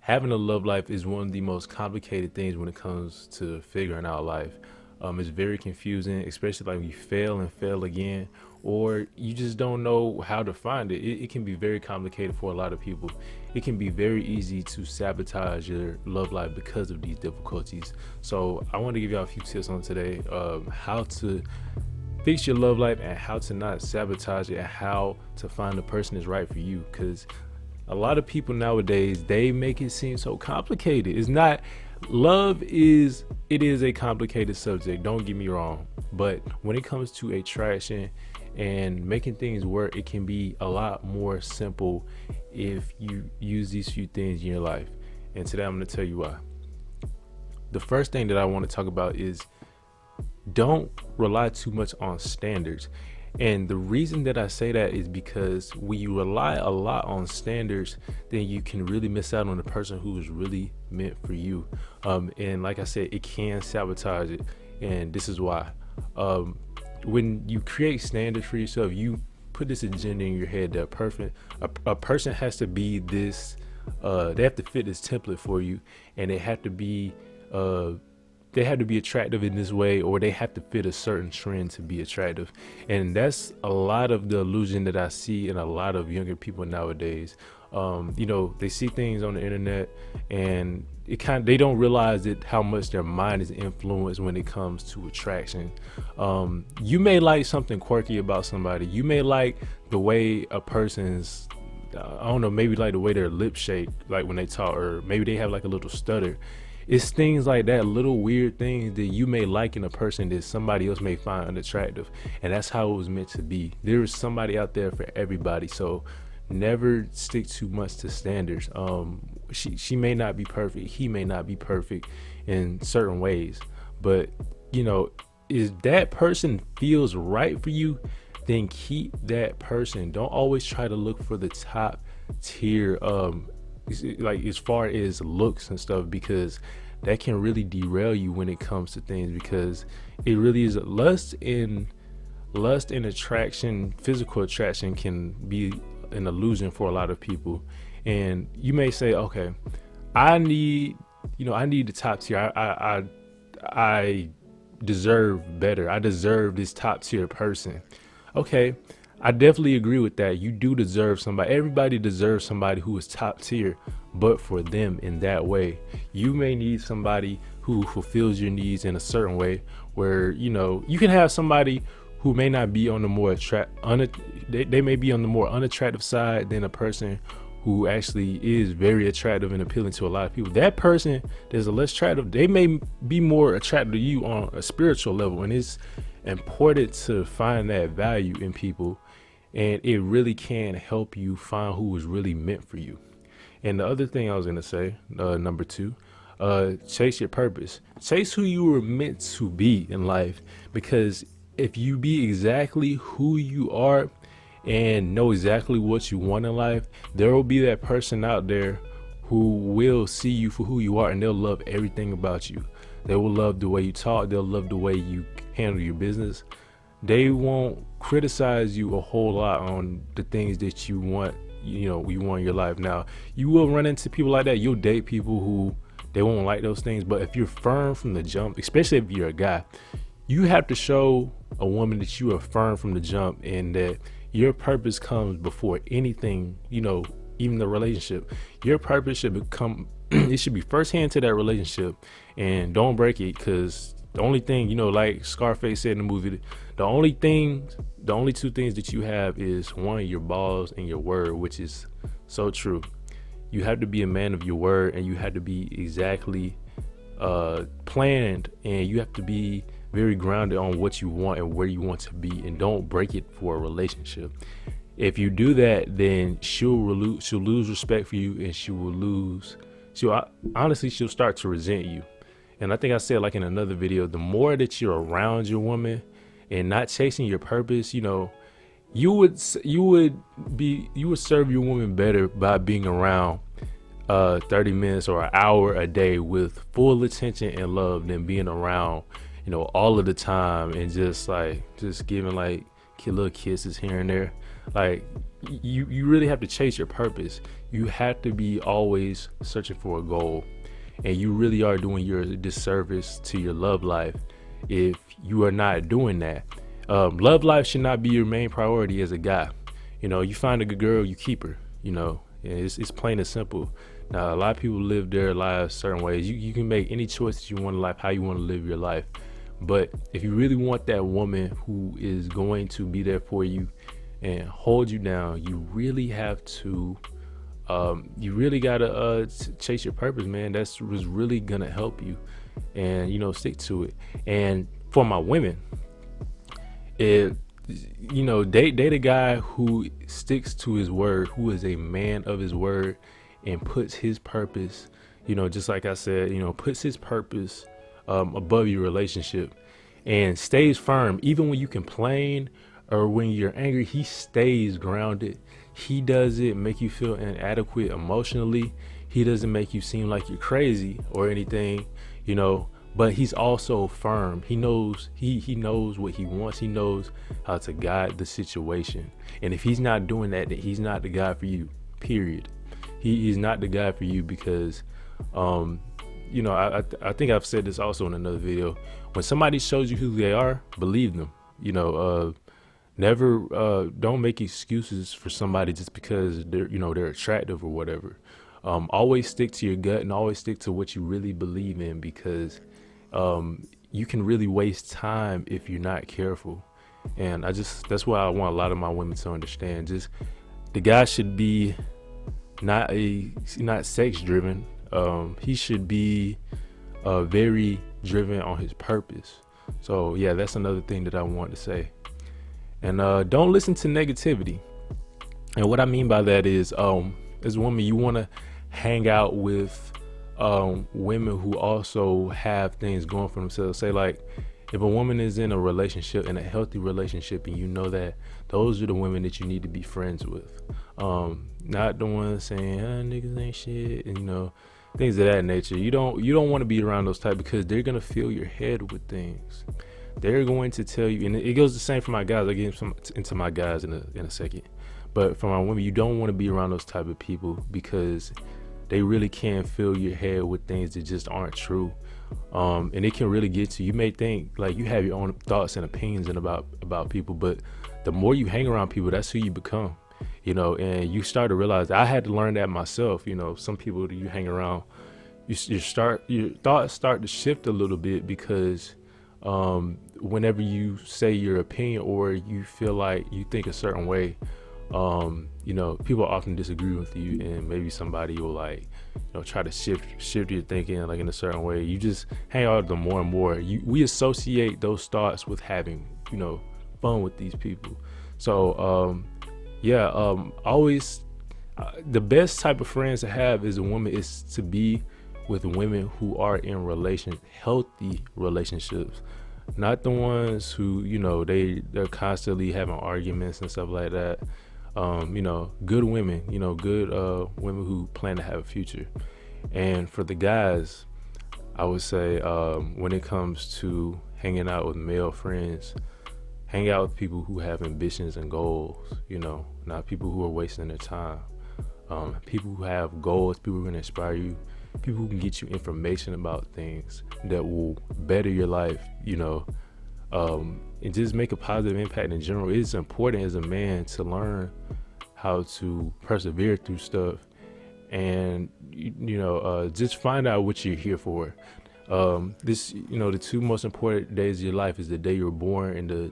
having a love life is one of the most complicated things when it comes to figuring out life. It's very confusing, especially like when you fail and fail again, or you just don't know how to find it. It can be very complicated for a lot of people. It can be very easy to sabotage your love life because of these difficulties. So I want to give y'all a few tips on today, how to fix your love life and how to not sabotage it and how to find the person that's right for you. Because a lot of people nowadays, they make it seem so complicated. It's not. Love is a complicated subject, don't get me wrong, but when it comes to attraction and making things work, it can be a lot more simple if you use these few things in your life. And today I'm going to tell you why. The first thing that I want to talk about is don't rely too much on standards. And the reason that I say that is because when you rely a lot on standards, then you can really miss out on the person who is really meant for you. And like I said, it can sabotage it. And this is why. When you create standards for yourself, you put this agenda in your head that a person has to be this, they have to fit this template for you, and they have to be attractive in this way, or they have to fit a certain trend to be attractive. And that's a lot of the illusion that I see in a lot of younger people nowadays. They see things on the internet and they don't realize how much their mind is influenced when it comes to attraction. You may like something quirky about somebody. You may like the way a person's, I don't know, maybe like the way their lips shake, like when they talk, or maybe they have like a little stutter. It's things like that, little weird things that you may like in a person that somebody else may find unattractive. And that's how it was meant to be. There is somebody out there for everybody. So never stick too much to standards. She may not be perfect. He may not be perfect in certain ways. But, if that person feels right for you, then keep that person. Don't always try to look for the top tier, like as far as looks and stuff, because that can really derail you when it comes to things, because it really is lust and attraction. Physical attraction can be an illusion for a lot of people. And you may say, okay, I need the top tier. I deserve better. I deserve this top tier person. Okay, I definitely agree with that. You do deserve somebody. Everybody deserves somebody who is top tier, but for them in that way. You may need somebody who fulfills your needs in a certain way, where you can have somebody who may not be on the more they may be on the more unattractive side than a person who actually is very attractive and appealing to a lot of people. That person that's a less attractive, they may be more attractive to you on a spiritual level, and it's important to find that value in people, and it really can help you find who is really meant for you. And the other thing I was gonna say, number two, chase your purpose. Chase who you were meant to be in life, because if you be exactly who you are and know exactly what you want in life, there will be that person out there who will see you for who you are, and they'll love everything about you. They will love the way you talk. They'll love the way you handle your business. They won't criticize you a whole lot on the things that you want, you want in your life. Now, you will run into people like that. You'll date people who they won't like those things. But if you're firm from the jump, especially if you're a guy, you have to show a woman that you are firm from the jump, and that your purpose comes before anything, even the relationship. Your purpose should become, it should be firsthand to that relationship, and don't break it. Because the only thing, like Scarface said in the movie, the only two things that you have is, one, your balls and your word, which is so true. You have to be a man of your word, and you have to be exactly planned, and you have to be very grounded on what you want and where you want to be, and don't break it for a relationship. If you do that, then she'll lose respect for you, and she'll start to resent you. And I think I said, like in another video, the more that you're around your woman and not chasing your purpose, you would serve your woman better by being around 30 minutes or an hour a day with full attention and love than being around, all of the time and just giving like little kisses here and there. Like you really have to chase your purpose. you have to be always searching for a goal, and you really are doing your disservice to your love life if you are not doing that. Love life should not be your main priority as a guy. You find a good girl, you keep her. It's plain and simple. Now, a lot of people live their lives certain ways. You can make any choices you want in life, how you want to live your life. But if you really want that woman who is going to be there for you and hold you down, you really have to, you really gotta chase your purpose, man. That's what's really gonna help you, and stick to it. And for my women, it date a guy who sticks to his word, who is a man of his word, and puts his purpose, just like I said, puts his purpose above your relationship, and stays firm even when you complain or when you're angry. He stays grounded. He doesn't make you feel inadequate emotionally. He doesn't make you seem like you're crazy or anything, but he's also firm. He knows he knows what he wants. He knows how to guide the situation. And if he's not doing that, then he's not the guy for you, period. He's not the guy for you because I think I've said this also in another video. When somebody shows you who they are, believe them. Never don't make excuses for somebody just because they're attractive or whatever. Always stick to your gut and always stick to what you really believe in, because you can really waste time if you're not careful. And that's why I want a lot of my women to understand. Just the guy should be not sex driven. He should be very driven on his purpose. So yeah, that's another thing that I want to say. And don't listen to negativity. And what I mean by that is, as a woman, you want to hang out with women who also have things going for themselves. Say, like, if a woman is in a relationship, in a healthy relationship, and you know that, those are the women that you need to be friends with. Not the ones saying, niggas ain't shit, and things of that nature. You don't want to be around those type, because they're gonna fill your head with things. They're going to tell you, and it goes the same for my guys. I'll get into my guys in a second. But for my women, you don't want to be around those type of people, because they really can fill your head with things that just aren't true. And it can really get to you. You may think like you have your own thoughts and opinions about people, but the more you hang around people, that's who you become. And you start to realize, I had to learn that myself. Some people that you hang around, your thoughts start to shift a little bit, because whenever you say your opinion or you feel like you think a certain way, people often disagree with you, and maybe somebody will try to shift your thinking like in a certain way. You just hang out with them more and more. We associate those thoughts with having fun with these people. So always the best type of friends to have as a woman is to be with women who are in healthy relationships, not the ones who they're constantly having arguments and stuff like that. Good women, good women who plan to have a future. And for the guys, I would say, when it comes to hanging out with male friends, hang out with people who have ambitions and goals, not people who are wasting their time. People who have goals, people who are going to inspire you, people who can get you information about things that will better your life, and just make a positive impact in general. It's important as a man to learn how to persevere through stuff, and just find out what you're here for. The two most important days of your life is the day you were born and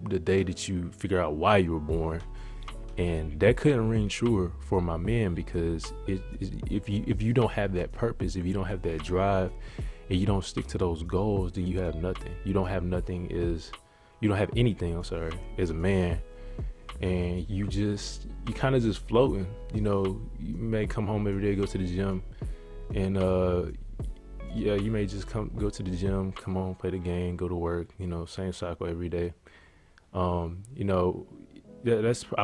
the day that you figure out why you were born. And that couldn't ring truer for my men, because if you don't have that purpose, if you don't have that drive, and you don't stick to those goals, then you have nothing. You don't have anything, as a man. And you kind of just floating. You may come home every day, go to the gym, and you may just go to the gym, come home, play the game, go to work, same cycle every day. I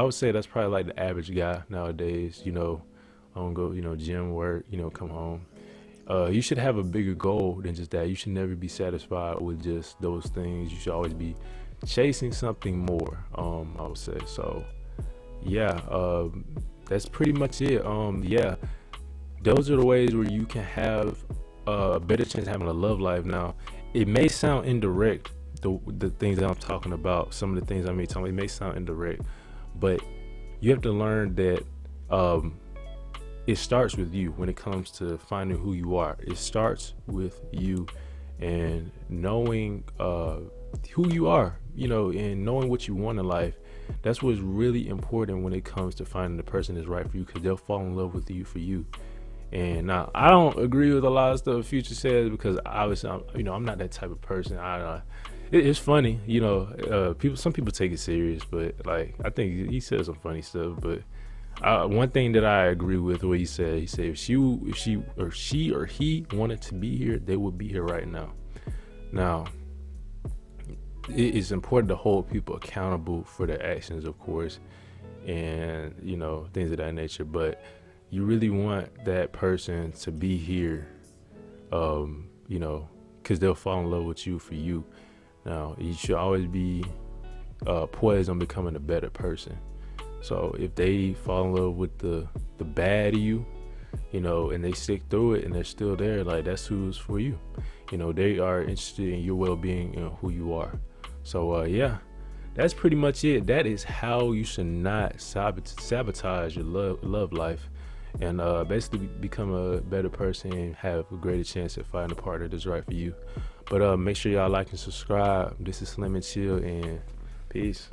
would say that's probably like the average guy nowadays. Go, gym, work, come home. You should have a bigger goal than just that. You should never be satisfied with just those things. You should always be chasing something more, I would say. So yeah, that's pretty much it. Yeah, those are the ways where you can have a better chance of having a love life. Now, it may sound indirect, the things that I'm talking about, some of the things I may talk, it may sound indirect, but you have to learn that it starts with you when it comes to finding who you are. It starts with you and knowing who you are, and knowing what you want in life. That's what's really important when it comes to finding the person that's right for you, because they'll fall in love with you for you. And now, I don't agree with a lot of stuff Future says, because obviously, I'm not that type of person. It's funny, some people take it serious, but like, I think he said some funny stuff. But one thing that I agree with what he said if she or he wanted to be here, they would be here right now. Now, it is important to hold people accountable for their actions, of course, and things of that nature. But you really want that person to be here, because they'll fall in love with you for you. Now, you should always be poised on becoming a better person. So if they fall in love with the bad of you, and they stick through it and they're still there, like, that's who's for you. They are interested in your well-being and who you are. So yeah, that's pretty much it. That is how you should not sabotage your love life, and basically become a better person and have a greater chance at finding a partner that's right for you. But make sure y'all like and subscribe. This is Slim and Chill, and peace.